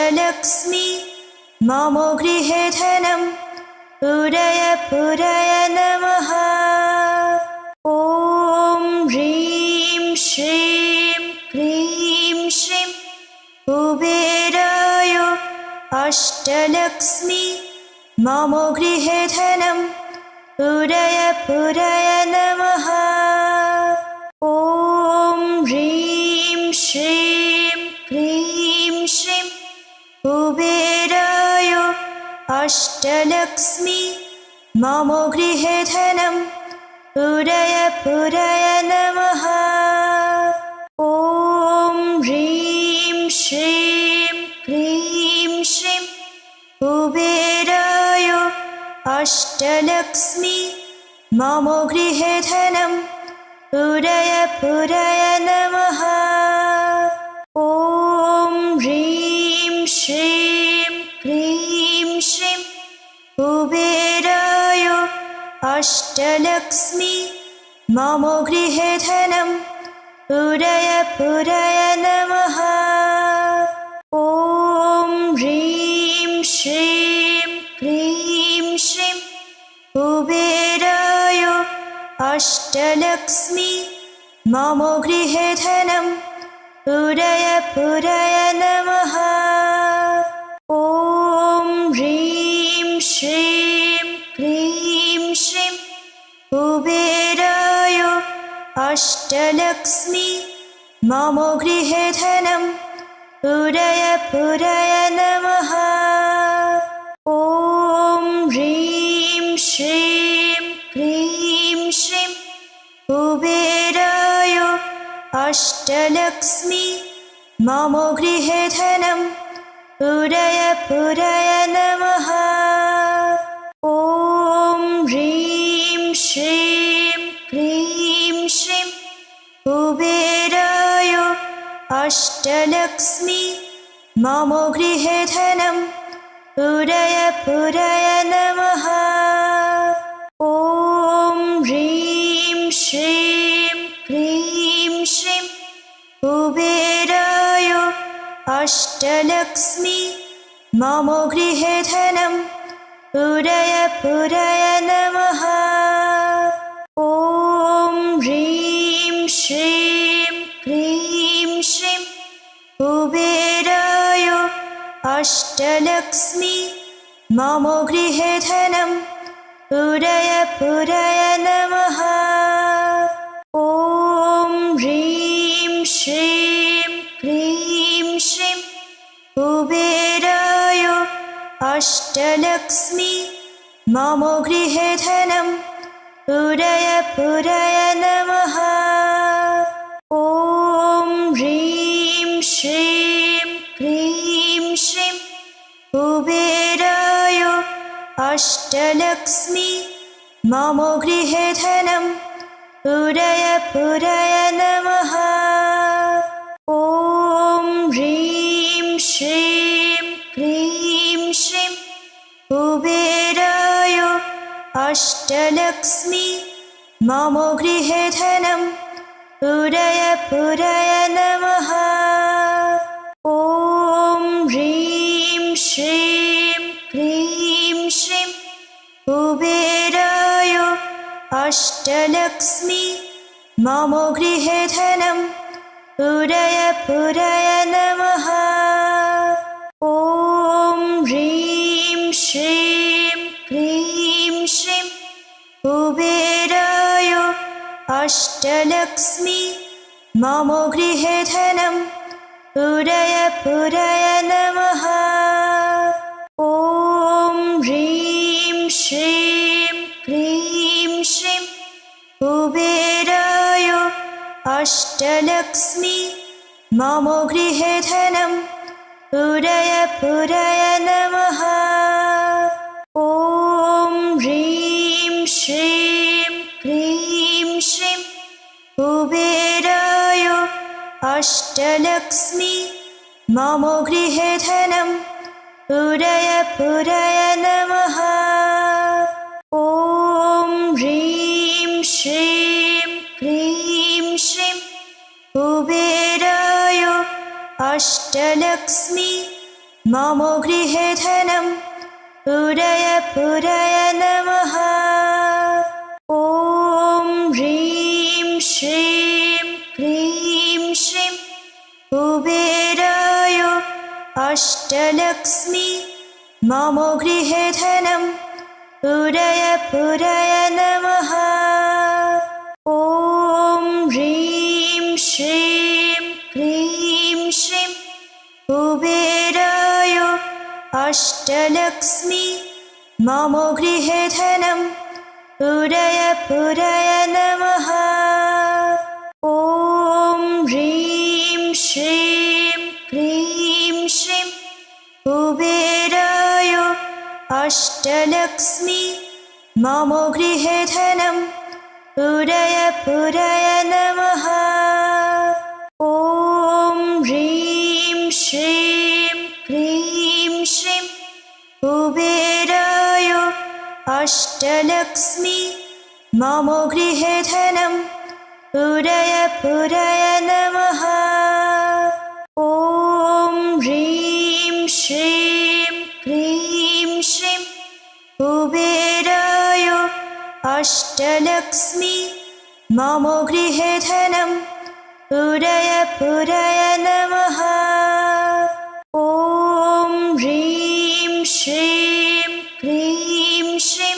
अष्टलक्ष्मी मम गृहे धनं पूरय पूरय नमः। ॐ ह्रीं श्रीं क्रीं श्रीं कुबेराय अष्टलक्ष्मी मम गृहे धनं पूरय पूरय नमः। ॐ ह्रीं श्रीं क्रीं श्रीं कुबेराय अष्टलक्ष्मी मम गृहे धनं पूरय पूरय नमः। ॐ ह्रीं श्रीं क्रीं श्रीं कुबेराय अष्टलक्ष्मी मम गृहे धनं पूरय पूरय नमः। ॐ ह्रीं श्रीं क्रीं श्रीं कुबेराय अष्टलक्ष्मी मम गृहे धनं पूरय पूरय नमः। ॐ ह्रीं श्रीं क्रीं श्रीं कुबेराय अष्टलक्ष्मी मम गृहे धनं पूरय पूरय नमः। ॐ ह्रीं श्रीं क्रीं श्रीं कुबेराय अष्टलक्ष्मी मम गृहे धनं पूरय पूरय नमः। ॐ ह्रीं श्रीं क्रीं श्रीं कुबेराय अष्टलक्ष्मी मम गृहे धनं पूरय पूरय नमः। ॐ ह्रीं श्रीं क्रीं श्रीं कुबेराय अष्टलक्ष्मी मम गृहे धनं पूरय पूरय नमः। ॐ ह्रीं श्रीं क्रीं श्रीं कुबेराय अष्टलक्ष्मी मम गृहे धनं पूरय पूरय नमः। ॐ ह्रीं श्रीं क्रीं श्रीं कुबेराय अष्टलक्ष्मी मम गृहे धनं पूरय पूरय नमः। ॐ ह्रीं श्रीं क्रीं श्रीं कुबेराय अष्टलक्ष्मी मम गृहे धनं पूरय पूरय नमः। ॐ ह्रीं श्रीं क्रीं श्रीं कुबेराय अष्टलक्ष्मी मम गृहे धनं पूरय पूरय नमः। ॐ ह्रीं श्रीं क्रीं श्रीं कुबेराय अष्टलक्ष्मी मम गृहे धनं पूरय पूरय नमः। ॐ ह्रीं श्रीं क्रीं श्रीं कुबेराय अष्टलक्ष्मी मम गृहे धनं पूरय पूरय नमः। ॐ ह्रीं श्रीं क्रीं श्रीं कुबेराय अष्टलक्ष्मी मम गृहे धनं पूरय पूरय नमः। ॐ ह्रीं श्रीं क्रीं श्रीं कुबेराय अष्टलक्ष्मी मम गृहे धनं पूरय पूरय नमः। ॐ ह्रीं श्रीं क्रीं श्रीं कुबेराय अष्टलक्ष्मी मम गृहे धनं पूरय पूरय नमः। ॐ ह्रीं श्रीं क्रीं श्रीं कुबेराय अष्टलक्ष्मी मम गृहे धनं पूरय पूरय नमः। ॐ ह्रीं श्रीं क्रीं श्रीं कुबेराय अष्टलक्ष्मी मम गृहे धनं पूरय पूरय नमः। ॐ ह्रीं श्रीं क्रीं श्रीं कुबेराय अष्टलक्ष्मी मम गृहे धनं पूरय पूरय नमः। ॐ ह्रीं श्रीं क्रीं श्रीं कुबेराय अष्टलक्ष्मी मम गृहे धनं पूरय पूरय नमः। ॐ ह्रीं श्रीं क्रीं श्रीं कुबेराय अष्टलक्ष्मी मम गृहे धनं पूरय पूरय नमः। ॐ ह्रीं श्रीं क्रीं श्रीं कुबेराय अष्टलक्ष्मी मम गृहे धनं पूरय पूरय नमः। ॐ ह्रीं श्रीं क्रीं श्रीं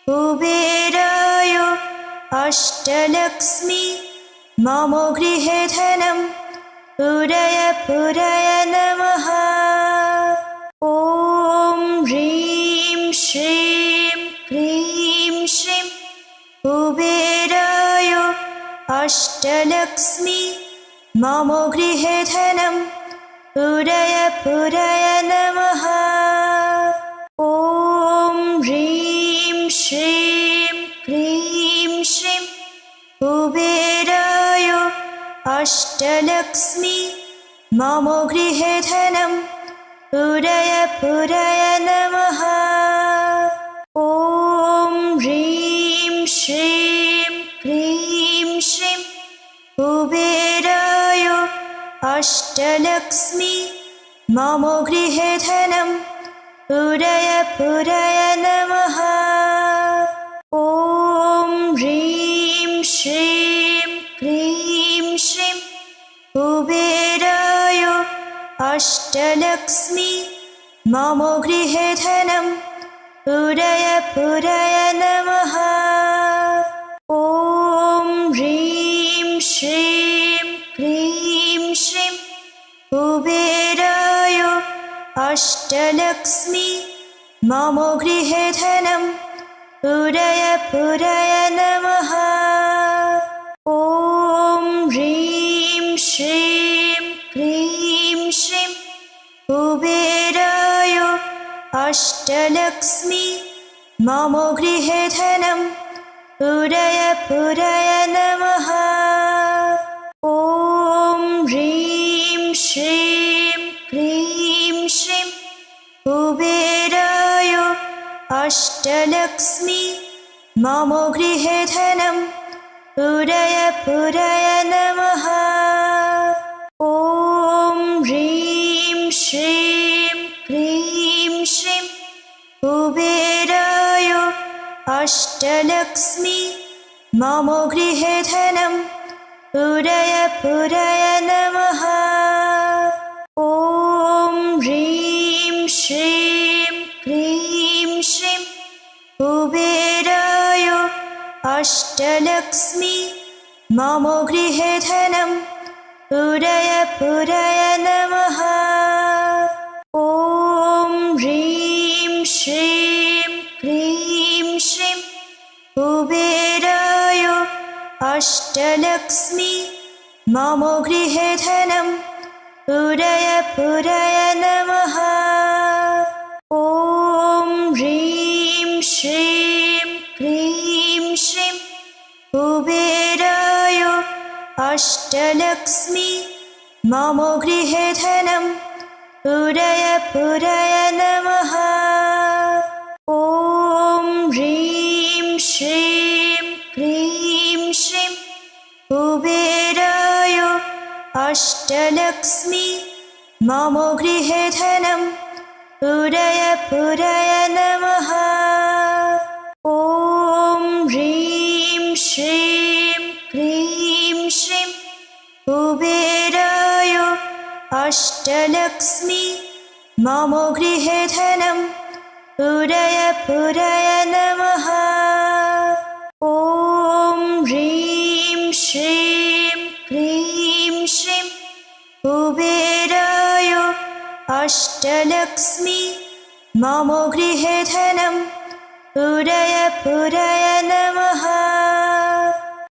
कुबेराय अष्टलक्ष्मी मम गृहे धनं पूरय पूरय नमः। ॐ ह्रीं श्रीं क्रीं श्रीं कुबेराय अष्टलक्ष्मी मम गृहे धनं पूरय पूरय नमः। ॐ ह्रीं श्रीं क्रीं श्रीं कुबेराय अष्टलक्ष्मी मम गृहे धनं पूरय पूरय नमः। ॐ ह्रीं श्रीं क्रीं श्रीं कुबेराय अष्टलक्ष्मी मम गृहे धनं पूरय पूरय नमः। ॐ ह्रीं श्रीं क्रीं श्रीं कुबेराय अष्टलक्ष्मी मम गृहे धनं पूरय पूरय नमः। ॐ ह्रीं श्रीं क्रीं श्रीं कुबेराय अष्टलक्ष्मी मम गृहे धनं पूरय पूरय नमः। ॐ ह्रीं श्रीं क्रीं श्रीं कुबेराय अष्टलक्ष्मी मम गृहे धनं पूरय पूरय नमः। ॐ ह्रीं श्रीं क्रीं श्रीं कुबेराय अष्टलक्ष्मी मम गृहे धनं पूरय पूरय नमः। ॐ ह्रीं श्रीं क्रीं श्रीं कुबेराय अष्टलक्ष्मी मम गृहे धनं पूरय पूरय नमः। ॐ ह्रीं श्रीं क्रीं श्रीं कुबेराय अष्टलक्ष्मी मम गृहे धनं पूरय पूरय नमः। ॐ ह्रीं श्रीं क्रीं श्रीं कुबेराय अष्टलक्ष्मी मम गृहे धनं पूरय पूरय नमः। ॐ ह्रीं श्रीं क्रीं श्रीं कुबेराय अष्टलक्ष्मी मम गृहे धनं पूरय पूरय नमः। ॐ ह्रीं श्रीं क्रीं श्रीं कुबेराय अष्टलक्ष्मी मम गृहे धनं पूरय पूरय नमः। ॐ ह्रीं श्रीं क्रीं श्रीं कुबेराय अष्टलक्ष्मी मम गृहे धनं पूरय पूरय नमः। ॐ ह्रीं श्रीं क्रीं श्रीं कुबेराय अष्टलक्ष्मी मम गृहे धनं पूरय पूरय नमः।